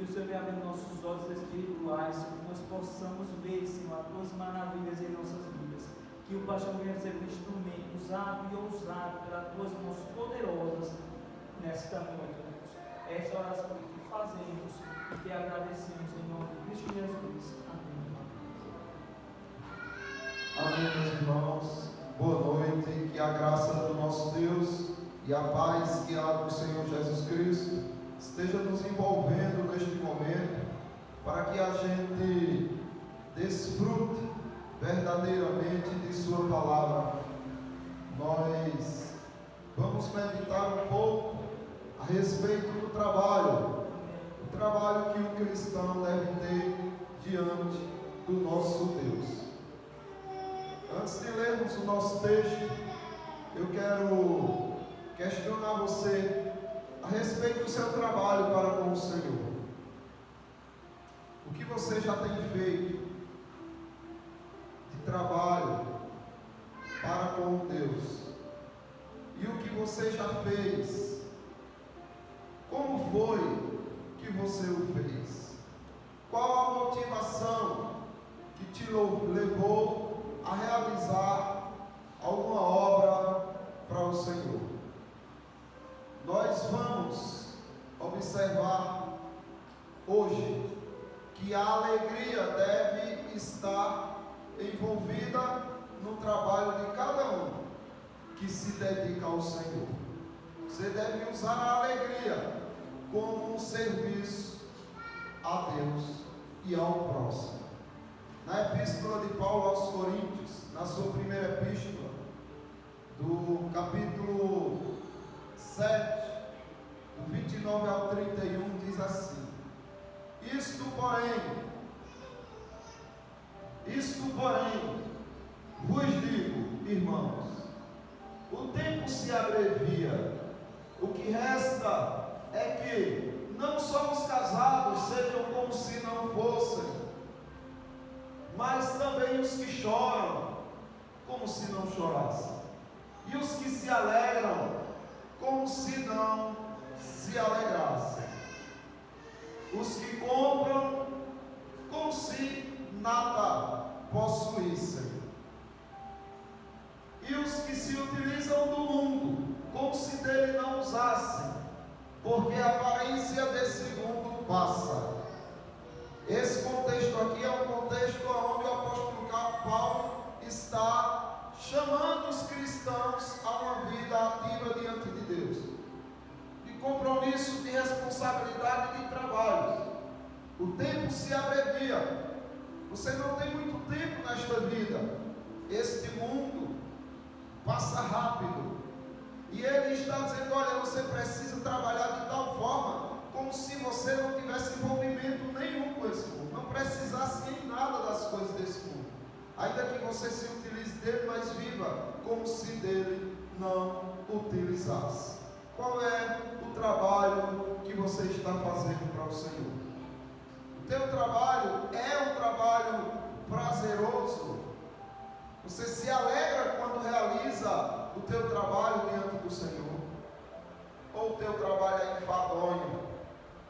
o Senhor venha abrir nossos olhos espirituais, que nós possamos ver, Senhor, as tuas maravilhas em nossas vidas. Que o Paixão venha ser um instrumento usado e ousado pelas tuas mãos poderosas nesta noite, Deus. Essa é a oração que fazemos e te agradecemos em nome de Cristo Jesus. Amém. Amém, meus irmãos. Boa noite. Que a graça do nosso Deus e a paz que há do Senhor Jesus Cristo esteja nos envolvendo neste momento, para que a gente desfrute verdadeiramente de Sua palavra. Nós vamos meditar um pouco a respeito do trabalho, o trabalho que o cristão deve ter diante do nosso Deus. Antes de lermos o nosso texto, eu quero questionar você a respeito do seu trabalho para com o Senhor. O que você já tem feito de trabalho para com Deus? E o que você já fez? Como foi que você o fez? Qual a motivação que te levou a realizar alguma obra para o Senhor? Nós vamos observar hoje que a alegria deve estar envolvida no trabalho de cada um que se dedica ao Senhor. Você deve usar a alegria como um serviço a Deus e ao próximo. Na epístola de Paulo aos Coríntios, na sua primeira epístola, do capítulo 7, do 29 ao 31, diz assim: Isto porém, vos digo, irmãos, o tempo se abrevia, o que resta é que não só os casados sejam como se não fossem, mas também os que choram, como se não chorassem, e os que se alegram, como se não se alegrassem, os que compram, como se nada possuíssem, e os que se utilizam do mundo, como se dele não usassem, porque a aparência desse mundo passa. Esse contexto aqui é um contexto onde o apóstolo Paulo está chamando os cristãos a uma vida ativa diante de Deus, de compromisso, de responsabilidade e de trabalho. O tempo se abrevia. Você não tem muito tempo nesta vida. Este mundo passa rápido. E ele está dizendo: olha, você precisa trabalhar de tal forma como se você não tivesse envolvimento nenhum com esse mundo, não precisasse em nada das coisas desse mundo, ainda que você se utilize dele, mas viva como se dele não utilizasse. Qual é o trabalho que você está fazendo para o Senhor? O teu trabalho é um trabalho prazeroso? Você se alegra quando realiza o teu trabalho diante do Senhor? Ou o teu trabalho é enfadonho,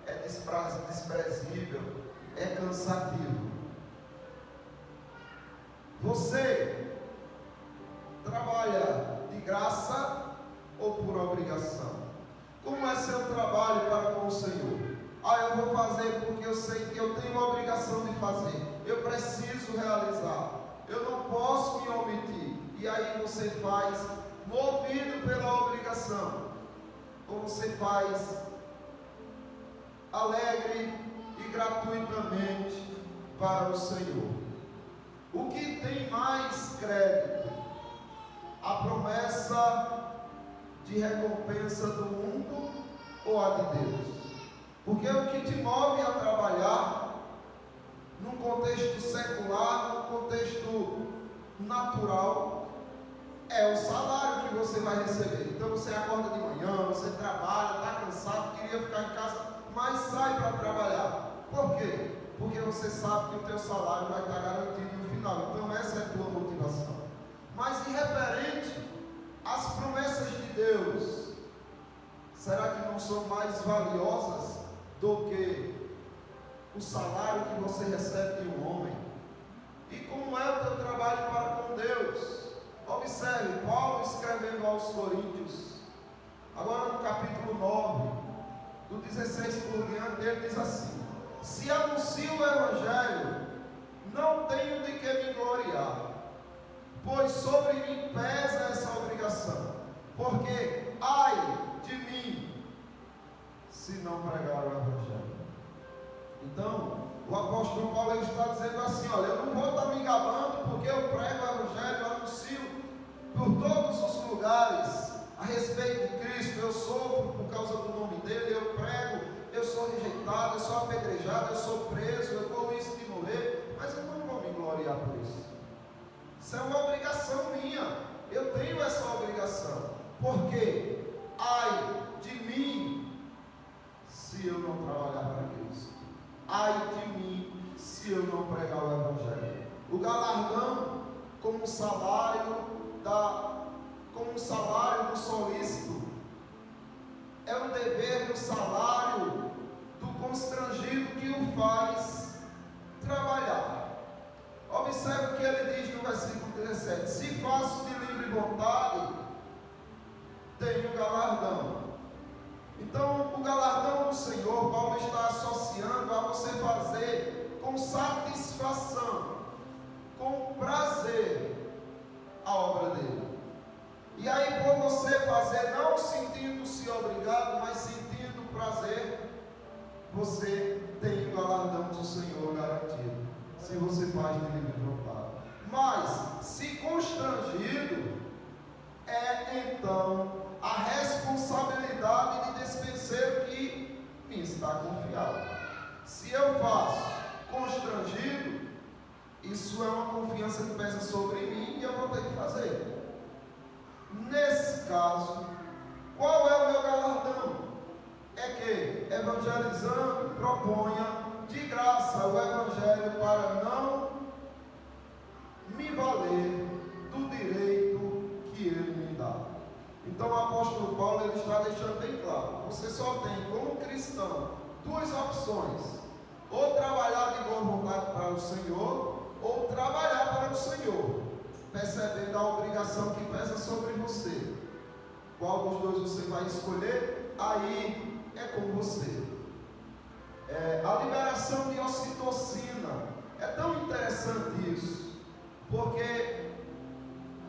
é desprezível, é cansativo? Você trabalha de graça ou por obrigação? Como é seu trabalho para com o Senhor? Eu vou fazer porque eu sei que eu tenho a obrigação de fazer, eu preciso realizar, eu não posso me omitir. E aí você faz movido pela obrigação, ou você faz alegre e gratuitamente para o Senhor? O que tem mais crédito? A promessa de recompensa do mundo ou a de Deus? Porque o que te move a trabalhar num contexto secular, num contexto natural, é o salário que você vai receber. Então você acorda de manhã, você trabalha, está cansado, queria ficar em casa, mas sai para trabalhar. Por quê? Porque você sabe que o teu salário vai estar garantido no final. Então essa é a tua motivação. Mas em referente às promessas de Deus, será que não são mais valiosas do que o salário que você recebe de um homem? E como é o teu trabalho para com Deus? Observe, Paulo escrevendo aos Coríntios, agora no capítulo 9, do 16 por diante, ele diz assim: se anuncio o Evangelho, não tenho de que me gloriar, pois sobre mim pesa essa obrigação, porque ai de mim, se não pregar o Evangelho. Então, o apóstolo Paulo está dizendo assim: olha, eu não vou estar me gabando, porque eu prego o Evangelho, eu anuncio por todos os lugares a respeito de Cristo, eu sofro por causa do nome dele, eu prego, eu sou rejeitado, eu sou apedrejado, eu sou preso, eu corro risco de morrer, mas eu não vou me gloriar por isso. Isso é uma obrigação minha, eu tenho essa obrigação, porque ai de mim se eu não trabalhar para Cristo, ai de mim se eu não pregar o Evangelho. O galardão como salário do solícito é o dever do salário do constrangido que o faz trabalhar. Observe o que ele diz no versículo 17: se faço de livre vontade, tenho galardão. Então, o galardão do Senhor, Paulo está associando a você fazer com satisfação, com prazer, a obra dele. E aí, por você fazer, não sentindo-se obrigado, mas sentindo prazer, você tem o galardão do Senhor garantido, se você faz de livre vontade. Mas, se constrangido, é então a responsabilidade de despenseiro que me está confiado. Se eu faço constrangido, isso é uma confiança que pesa sobre mim e eu vou ter que fazer. Nesse caso, qual é o meu galardão? É que, evangelizando, proponha de graça o Evangelho para não me valer do direito que ele me dá. Então o apóstolo Paulo ele está deixando bem claro: você só tem como cristão duas opções: ou trabalhar de boa vontade para o Senhor, ou trabalhar para o Senhor, percebendo a obrigação que pesa sobre você. Qual dos dois você vai escolher? Aí é com você. A liberação de ocitocina é tão interessante isso, porque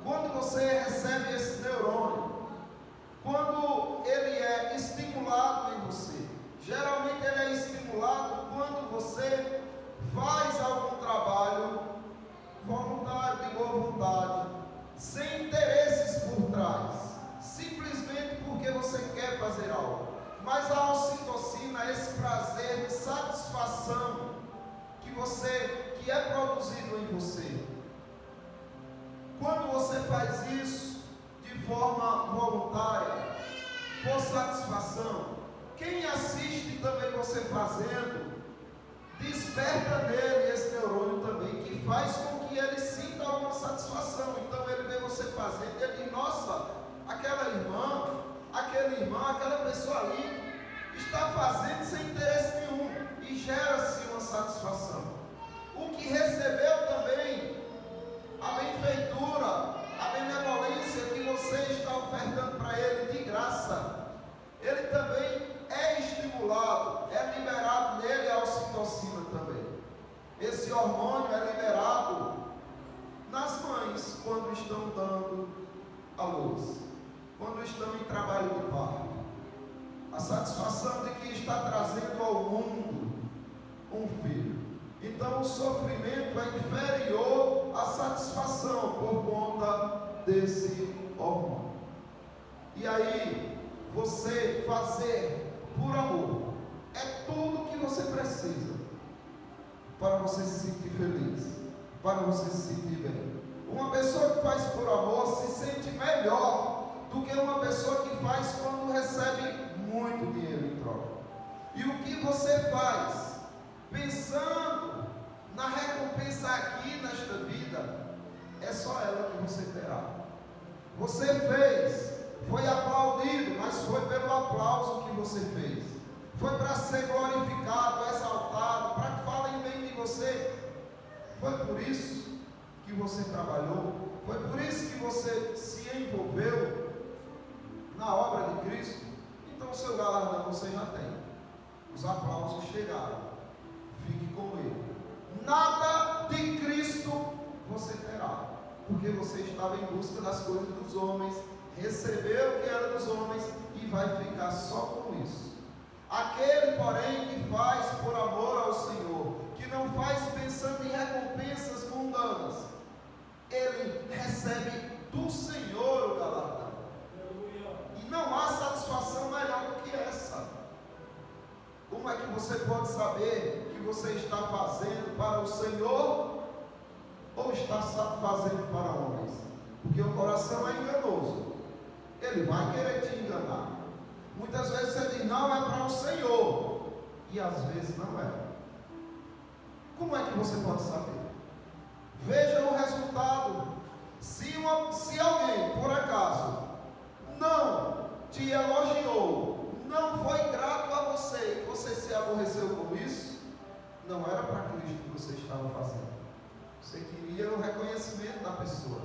quando você recebe esse neurônio, quando ele é estimulado em você, geralmente ele é estimulado quando você faz algum trabalho voluntário, de boa vontade, sem interesses por trás, simplesmente porque você quer fazer algo. Mas a ocitocina, esse prazer de satisfação que é produzido em você, quando você faz isso de forma voluntária, por satisfação, quem assiste também você fazendo, desperta nele esse neurônio também, que faz com que ele sinta alguma satisfação. Então ele vê você fazendo, ele diz: nossa, aquela irmã, aquele irmão, aquela pessoa ali está fazendo sem interesse nenhum, e gera-se uma satisfação. O que recebeu também a benfeitura, a benevolência que você está ofertando para ele de graça, ele também é estimulado, é liberado nele a ocitocina também. Esse hormônio é liberado nas mães quando estão dando a luz, quando estão em trabalho de parto. A satisfação de que está trazendo ao mundo um filho. Então o sofrimento é inferior à satisfação por conta desse hormônio. E aí, você fazer por amor é tudo que você precisa para você se sentir feliz, para você se sentir bem. Uma pessoa que faz por amor se sente melhor do que uma pessoa que faz quando recebe muito dinheiro em troca. E o que você faz pensando na recompensa aqui nesta vida, é só ela que você terá. Você fez, foi aplaudido, mas foi pelo aplauso que você fez, foi para ser glorificado, exaltado, para Foi por isso que você trabalhou? Foi por isso que você se envolveu na obra de Cristo? Então o seu galardão você já tem. Os aplausos chegaram. Fique com ele. Nada de Cristo você terá, porque você estava em busca das coisas dos homens, recebeu o que era dos homens e vai ficar só com isso. Aquele, porém, que faz por amor ao Senhor, que não faz pensando em recompensas mundanas, ele recebe do Senhor o galardão. E não há satisfação melhor do que essa. Como é que você pode saber que você está fazendo para o Senhor ou está fazendo para homens? Porque o coração é enganoso. Ele vai querer te enganar. Muitas vezes você diz, não, é para o Senhor. E às vezes não é. Como é que você pode saber? Veja o resultado. Se alguém, por acaso, não te elogiou, não foi grato a você, e você se aborreceu com isso, não era para Cristo que você estava fazendo. Você queria o reconhecimento da pessoa.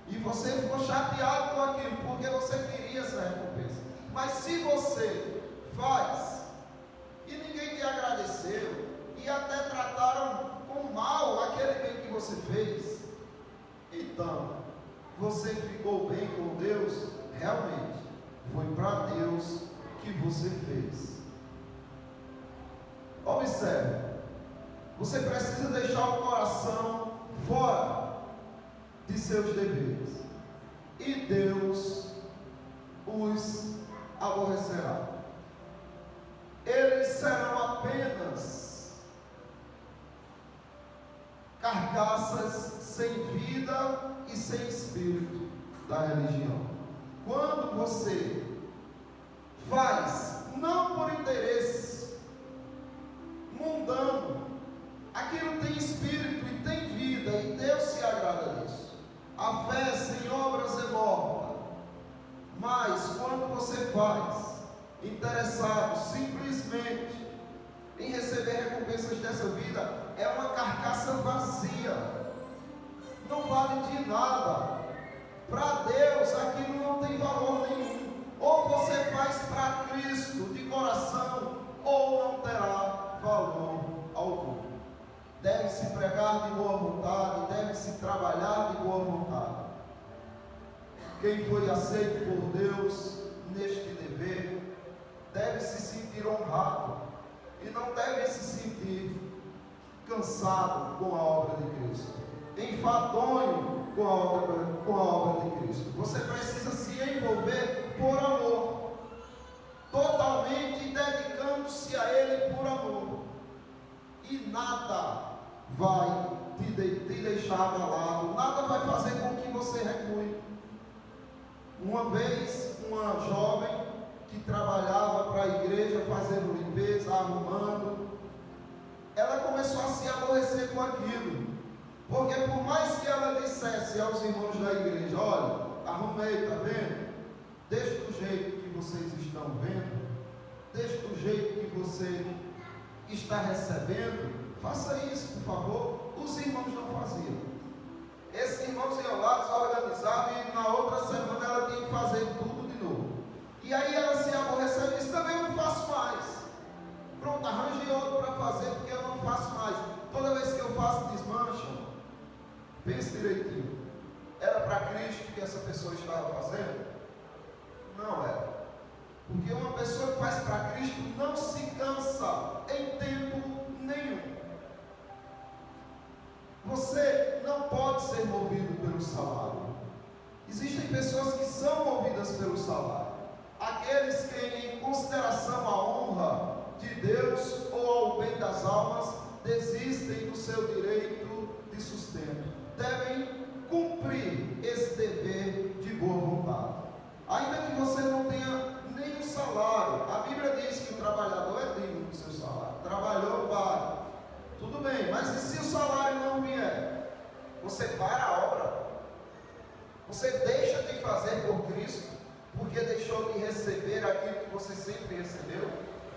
E você ficou chateado com aquilo, porque você queria essa recompensa. Mas se você faz, e ninguém te agradeceu, e até trataram com mal aquele bem que você fez, então, você ficou bem com Deus, realmente, foi para Deus que você fez. Observe, você precisa deixar o coração fora de seus deveres, e Deus os aborrecerá. Eles serão apenas carcaças sem vida e sem espírito da religião. Quando você faz, não por interesse mundano, aquilo tem espírito e tem vida, e Deus se agrada disso. A fé sem obras é morta. Mas quando você faz, interessado simplesmente em receber recompensas dessa vida, é uma carcaça vazia, não vale de nada. Para Deus aquilo não tem valor nenhum. Ou você faz para Cristo de coração, ou não terá valor algum. Deve-se pregar de boa vontade, deve-se trabalhar de boa vontade. Quem foi aceito por Deus neste dever deve se sentir honrado e não deve se sentir cansado com a obra de Cristo, enfadonho com a obra de Cristo. Você precisa se envolver por amor, totalmente dedicando-se a Ele por amor, e nada vai te deixar abalado, nada vai fazer com que você recue. Uma vez, uma jovem que trabalhava para a igreja, fazendo limpeza, arrumando, ela começou a se aborrecer com aquilo, porque por mais que ela dissesse aos irmãos da igreja, olha, arrumei, está vendo? Deixa do jeito que vocês estão vendo, deixa do jeito que você está recebendo, faça isso, por favor. Os irmãos não faziam. Esses irmãos iam lá, desorganizavam, e na outra semana ela tinha que fazer tudo de novo. E aí ela se aborreceu e disse, também não faço mais. Pronto, arranje outro para fazer, porque eu não faço mais. Toda vez que eu faço, desmancham. Pense direitinho. Era para Cristo que essa pessoa estava fazendo? Não era. Porque uma pessoa que faz para Cristo não se cansa em tempo nenhum. Você não pode ser movido pelo salário. Existem pessoas que são movidas pelo salário. Aqueles que, em consideração à honra de Deus ou ao bem das almas, desistem do seu direito de sustento, devem cumprir esse dever de boa vontade. Ainda que você não tenha nenhum salário, a Bíblia diz que o trabalhador é digno do seu salário. Trabalhou, vale. Tudo bem, mas e se o salário não vier? Você para a obra. Você deixa de fazer por Cristo, porque deixou de receber aquilo que você sempre recebeu.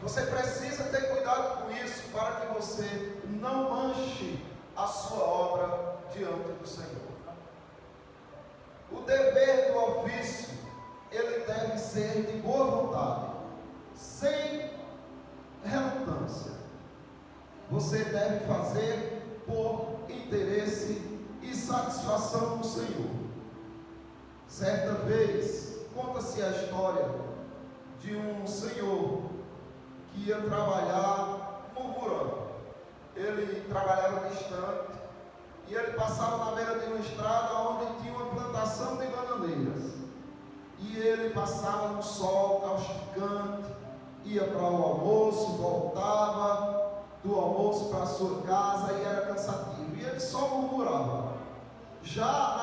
Você precisa ter cuidado com isso, para que você não manche a sua obra diante do Senhor. O dever do ofício, ele deve ser de boa vontade, sem relutância. Você deve fazer por interesse e satisfação do Senhor. Certa vez, conta-se a história de um senhor que ia trabalhar murmurando. Ele trabalhava distante e ele passava na beira de uma estrada onde tinha uma plantação de bananeiras. E ele passava no sol causticante, ia para o almoço, voltava do almoço para a sua casa e era cansativo. E ele só murmurava. Já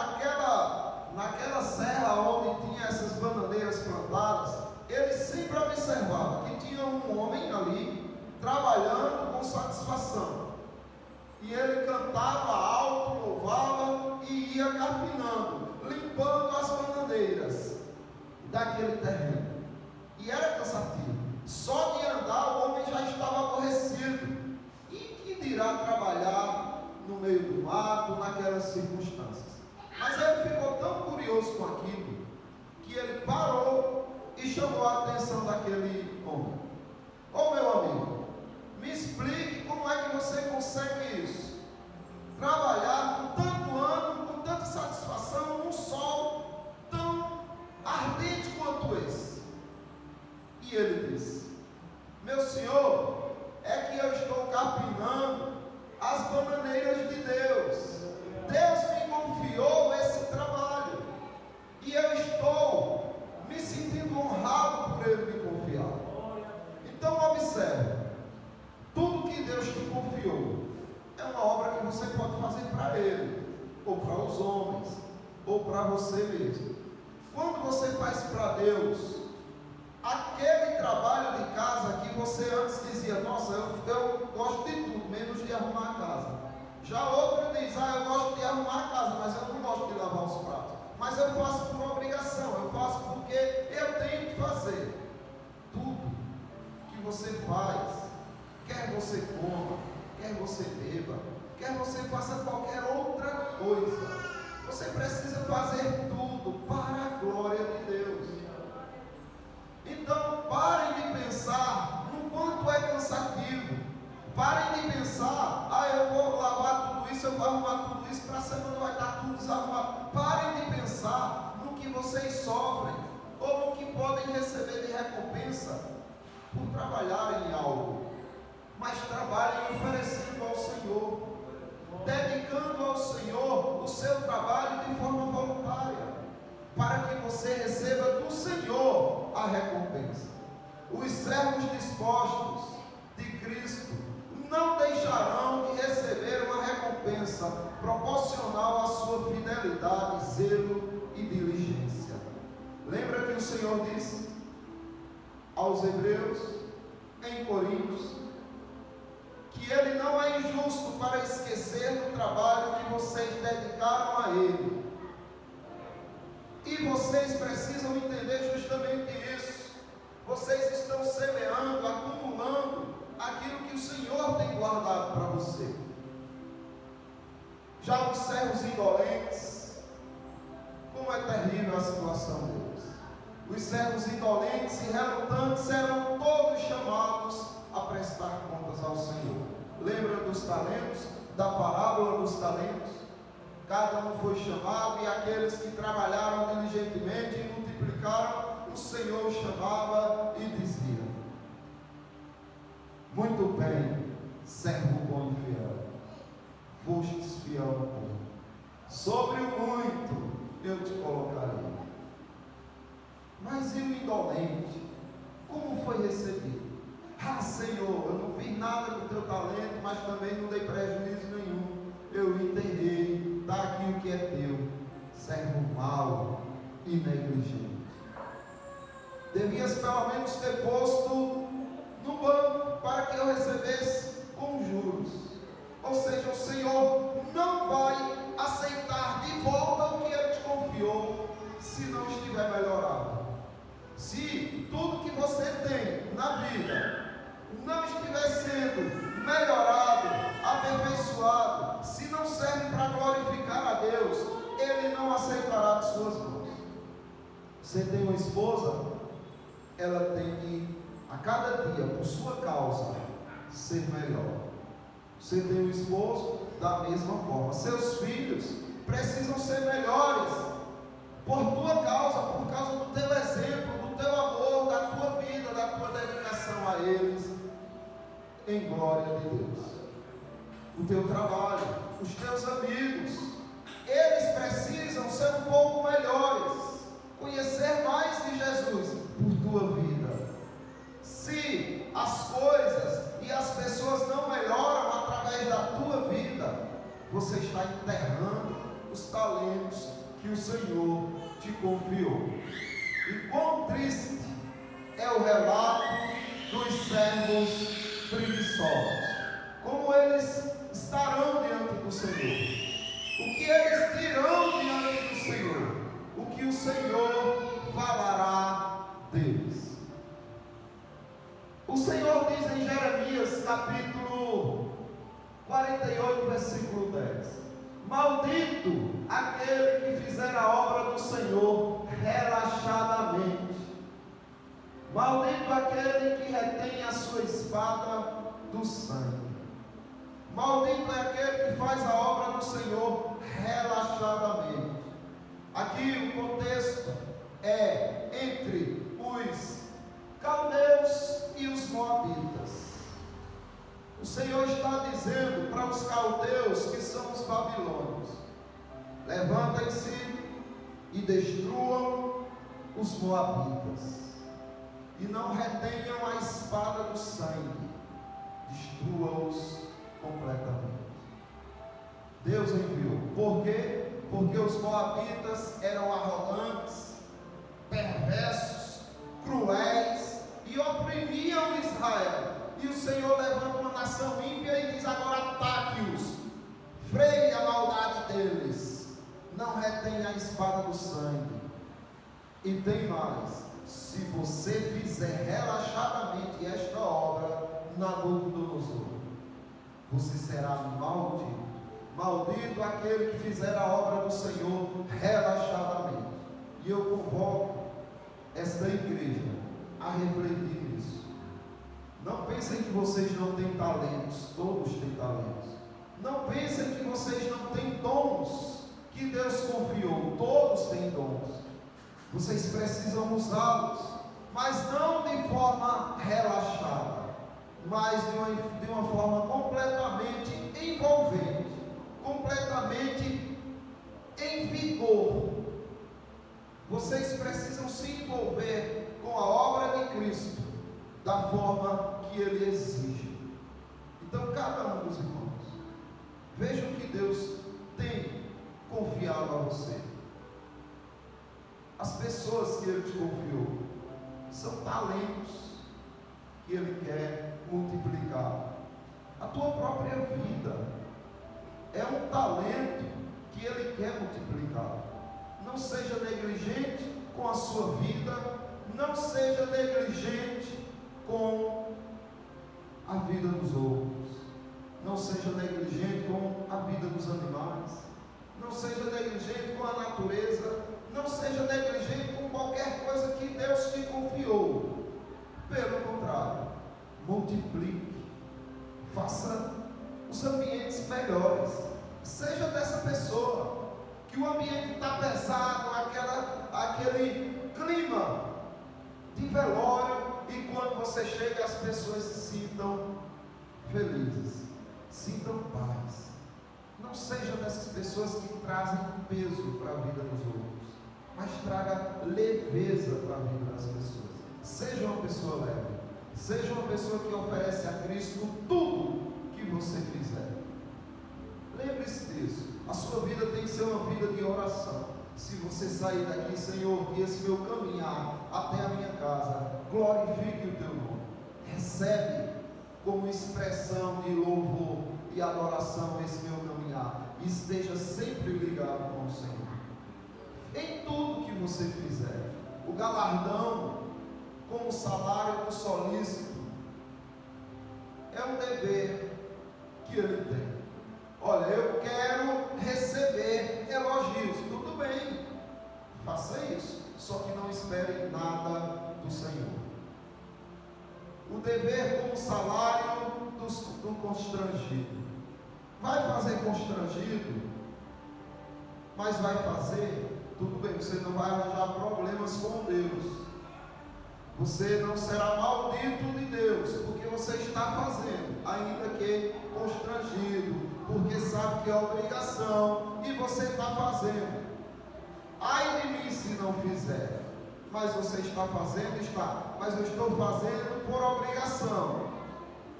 naquela serra onde tinha essas bananeiras plantadas, ele sempre observava que tinha um homem ali trabalhando com satisfação. E ele cantava alto, louvava e ia capinando, limpando as bananeiras daquele terreno. E era cansativo. Só de andar o homem já estava aborrecido. E que dirá trabalhar no meio do mato, naquelas circunstâncias? Mas ele ficou tão curioso com aquilo que ele parou e chamou a atenção daquele homem. Ô meu amigo, me explique como é que você consegue isso? Trabalhar com tanto ânimo, com tanta satisfação, num sol tão ardente quanto esse. E ele disse: meu senhor, é que eu estou capinando as bananeiras de Deus. Deus me confiou esse trabalho e eu estou me sentindo honrado por Ele me confiar. Então observe, tudo que Deus te confiou é uma obra que você pode fazer para Ele, ou para os homens, ou para você mesmo. Quando você faz para Deus aquele trabalho de casa que você antes dizia: nossa, eu gosto de tudo, menos de arrumar a casa. Já outro diz: eu gosto de arrumar a casa, mas eu não gosto de lavar os pratos. Mas eu faço por obrigação, eu faço porque eu tenho que fazer. Tudo que você faz, quer você coma, quer você beba, quer você faça qualquer outra coisa, você precisa fazer tudo para a glória de Deus. Então parem de pensar no quanto é cansativo. Parem de pensar: eu vou lavar tudo isso, eu vou arrumar tudo isso, para a semana vai estar tudo desarrumado. Parem de pensar no que vocês sofrem, ou no que podem receber de recompensa por trabalharem em algo. Mas trabalhem oferecendo ao Senhor, dedicando ao Senhor o seu trabalho de forma voluntária, para que você receba do Senhor a recompensa. Os servos dispostos de Cristo não deixarão de receber uma recompensa proporcional à sua fidelidade, zelo e diligência. Lembra que o Senhor disse aos hebreus, em Coríntios, que Ele não é injusto para esquecer do trabalho que vocês dedicaram a Ele. E vocês precisam entender justamente isso. Vocês estão semeando, acumulando aquilo que o Senhor tem guardado para você. Já os servos indolentes, como é terrível a situação deles. Os servos indolentes e relutantes serão todos chamados a prestar contas ao Senhor. Lembra dos talentos, da parábola dos talentos? Cada um foi chamado, e aqueles que trabalharam diligentemente e multiplicaram, o Senhor chamava e dizia: muito bem, servo bom e fiel, fostes fiel no pouco, sobre o muito eu te colocarei. Mas e o indolente, como foi recebido? Senhor, eu não fiz nada com o teu talento, mas também não dei prejuízo nenhum, eu enterrei, está aqui o que é teu. Servo mau e negligente, devias pelo menos ter posto no banco para que eu recebesse com juros. Ou seja, o Senhor não vai aceitar de volta o que Ele te confiou se não estiver melhorado. Se tudo que você tem na vida não estiver sendo melhorado, aperfeiçoado, se Você tem uma esposa, ela tem que, a cada dia, por sua causa, ser melhor. Você tem um esposo, da mesma forma. Seus filhos precisam ser melhores por tua causa, por causa do teu exemplo, do teu amor, da tua vida, da tua dedicação a eles, em glória de Deus. O teu trabalho, os teus amigos, eles precisam ser um pouco melhores, conhecer mais de Jesus por tua vida. Se as coisas e as pessoas não melhoram através da tua vida, você está enterrando os talentos que o Senhor te confiou. E quão triste é o relato dos servos preguiçosos, como eles estarão diante do Senhor, o que eles dirão diante do Senhor, o que o Senhor falará deles. O Senhor diz em Jeremias capítulo 48, versículo 10: maldito aquele que fizer a obra do Senhor relaxadamente, maldito aquele que retém a sua espada do sangue, maldito é aquele que faz a obra do Senhor relaxadamente. Aqui o contexto é entre os caldeus e os moabitas. O Senhor está dizendo para os caldeus, que são os babilônios: levantem-se e destruam os moabitas, e não retenham a espada do sangue, destrua-os completamente. Deus enviou. Por quê? Porque os moabitas eram arrogantes, perversos, cruéis e oprimiam Israel. E o Senhor levanta uma nação ímpia e diz: agora ataque-os, freie a maldade deles, não retenha a espada do sangue. E tem mais: se você fizer relaxadamente esta obra, Nabucodonosor, você será maldito. Maldito aquele que fizer a obra do Senhor relaxadamente. E eu convoco esta igreja a refletir nisso. Não pensem que vocês não têm talentos, todos têm talentos. Não pensem que vocês não têm dons que Deus confiou, todos têm dons. Vocês precisam usá-los, mas não de forma relaxada, mas de uma forma completamente envolvente, completamente em vigor. Vocês precisam se envolver com a obra de Cristo da forma que Ele exige. Então, cada um dos irmãos, veja o que Deus tem confiado a você. As pessoas que Ele te confiou são talentos que Ele quer multiplicar. A tua própria vida é um talento que Ele quer multiplicar. Não seja negligente com a sua vida, não seja negligente com a vida dos outros, não seja negligente com a vida dos animais, não seja negligente com a natureza, não seja negligente com qualquer coisa que Deus te confiou. Pelo contrário, multiplique, faça os ambientes melhores. Seja dessa pessoa que o ambiente está pesado, aquele clima de velório, e quando você chega as pessoas se sintam felizes, sintam paz. Não seja dessas pessoas que trazem peso para a vida dos outros, mas traga leveza para a vida das pessoas. Seja uma pessoa leve, seja uma pessoa que oferece a Cristo tudo que você fizer. Lembre-se disso. A sua vida tem que ser uma vida de oração. Se você sair daqui: Senhor, que esse meu caminhar até a minha casa glorifique o teu nome, recebe como expressão de louvor e adoração esse meu caminhar, e esteja sempre ligado com o Senhor em tudo que você fizer. O galardão, como o salário do solícito, é um dever que ele tem. Olha, eu quero receber elogios, tudo bem, faça isso. só que não espere nada do Senhor. O dever como salário do constrangido. Vai fazer constrangido, mas vai fazer, tudo bem, você não vai arranjar problemas com Deus. Você não será maldito de Deus, porque você está fazendo, ainda que constrangido, porque sabe que é obrigação, e você está fazendo. Ai de mim se não fizer. Mas você está fazendo, está. Mas eu estou fazendo por obrigação.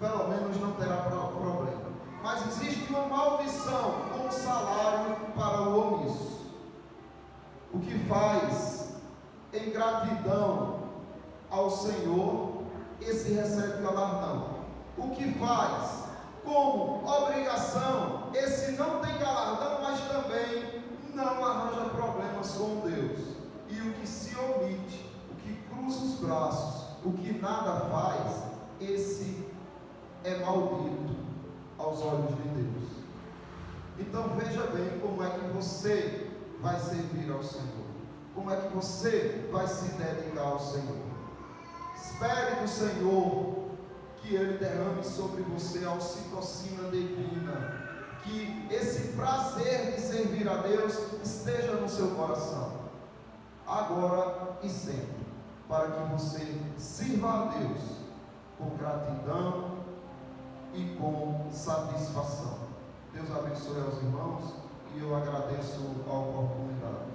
Pelo menos não terá problema. Mas existe uma maldição como salário para o omisso. O que faz em gratidão ao Senhor, esse recebe galardão. O que faz como obrigação, esse não tem galardão, mas também não arranja problemas com Deus. E o que se omite, o que cruza os braços, o que nada faz, esse é maldito aos olhos de Deus. Então veja bem como é que você vai servir ao Senhor, como é que você vai se dedicar ao Senhor. Espere do Senhor que Ele derrame sobre você a ocitocina divina, que esse prazer de servir a Deus esteja no seu coração, agora e sempre, para que você sirva a Deus com gratidão e com satisfação. Deus abençoe aos irmãos e eu agradeço a oportunidade.